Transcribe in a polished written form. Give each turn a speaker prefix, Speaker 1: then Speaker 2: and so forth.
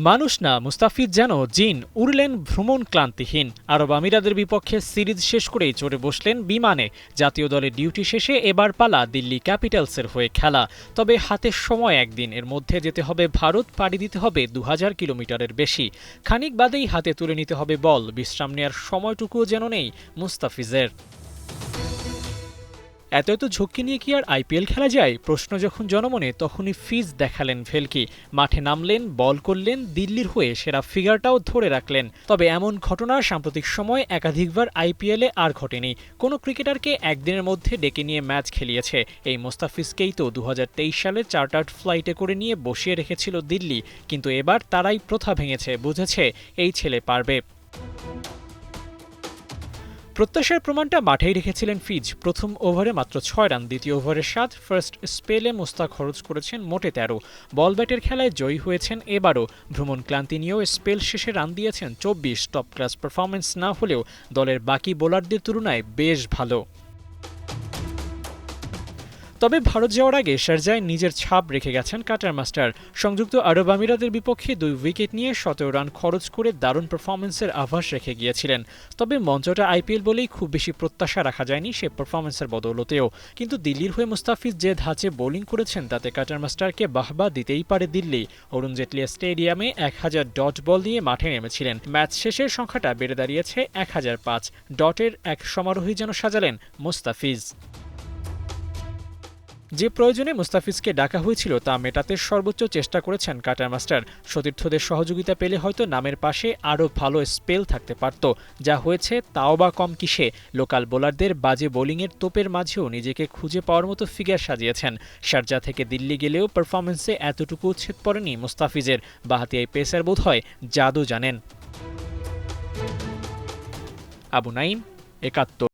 Speaker 1: মানুষ না, মুস্তাফিজ যেন জিন, উড়লেন ভ্রমণ ক্লান্তিহীন। আরব আমিরাতের বিপক্ষে সিরিজ শেষ করেই চড়ে বসলেন বিমানে। জাতীয় দলের ডিউটি শেষে এবার পালা দিল্লি ক্যাপিটালসের হয়ে খেলা। তবে হাতে সময় একদিন, এর মধ্যে যেতে হবে ভারত, পাড়ি দিতে হবে 2000 কিলোমিটারের বেশি। খানিক বাদেই হাতে তুলে নিতে হবে বল, বিশ্রাম নেওয়ার সময়টুকুও যেন নেই মুস্তাফিজের। এত ঝক্কি নিয়ে কি আর আইপিএল খেলা যায়? প্রশ্ন যখন জনমনে, তখনই ফিজ দেখালেন ভেলকি। মাঠে নামলেন, বল করলেন, দিল্লির হয়ে সেরা ফিগারটাও ধরে রাখলেন। তবে এমন ঘটনা সাম্প্রতিক সময় একাধিকবার আইপিএলে আর ঘটেনি। কোনো ক্রিকেটারকে একদিনের মধ্যে ডেকে নিয়ে ম্যাচ খেলিয়েছে। এই মোস্তাফিজকেই তো 2023 সালে চার্টার্ড ফ্লাইটে করে নিয়ে বসিয়ে রেখেছিল দিল্লি। কিন্তু এবার তারাই প্রথা ভেঙেছে, বুঝেছে এই ছেলে পারবে। প্রত্যাশার প্রমাণটা মাঠেই রেখেছিলেন ফিজ। প্রথম ওভারে মাত্র 6 রান, দ্বিতীয় ওভারে 7, ফার্স্ট স্পেলে মোস্তাক খরচ করেছেন মোটে 13। বল ব্যাটের খেলায় জয়ী হয়েছেন এবারও। ভ্রমণ ক্লান্তি নিয়েও স্পেল শেষে রান দিয়েছেন 24। টপ ক্লাস পারফরম্যান্স না হলেও দলের বাকি বোলারদের তুলনায় বেশ ভালো। তবে ভারত যাওয়ার আগে শারজায় নিজের ছাপ রেখে গেছেন কাটার মাস্টার। সংযুক্ত আরব আমিরাতের বিপক্ষে 2 উইকেট নিয়ে 17 রান খরচ করে দারুণ পারফরম্যান্সের আভাস রেখে গিয়েছিলেন। তবে মঞ্চটা আইপিএল বলেই খুব বেশি প্রত্যাশা রাখা যায়নি সে পারফরম্যান্সের বদৌলতেও। কিন্তু দিল্লির হয়ে মুস্তাফিজ যে ধাঁচে বোলিং করেছেন, তাতে কাটার মাস্টারকে বাহবা দিতেই পারে দিল্লি। অরুণ জেটলি স্টেডিয়ামে 1000 ডট বল নিয়ে মাঠে নেমেছিলেন। ম্যাচ শেষের সংখ্যাটা বেড়ে দাঁড়িয়েছে 1005। ডটের এক সমারোহই যেন সাজালেন মুস্তাফিজ। যে প্রয়োজনে মুস্তাফিজকে ডাকা হয়েছিল তা মেটাতে সর্বোচ্চ চেষ্টা করেছেন কাটার মাস্টার। সতীর্থদের সহযোগিতা পেলে হয়তো নামের পাশে আরও ভালো স্পেল থাকতে পারত। যা হয়েছে তাও বা কম কিসে। লোকাল বোলারদের বাজে বোলিংয়ের তোপের মাঝেও নিজেকে খুঁজে পাওয়ার মতো ফিগার সাজিয়েছেন। শারজা থেকে দিল্লি গেলেও পারফরম্যান্সে এতটুকু উচ্ছেদ পড়েনি মুস্তাফিজের। বাঁহাতি এই পেসার বোধ হয় জাদু জানেন। আবু নাইম, ৭১।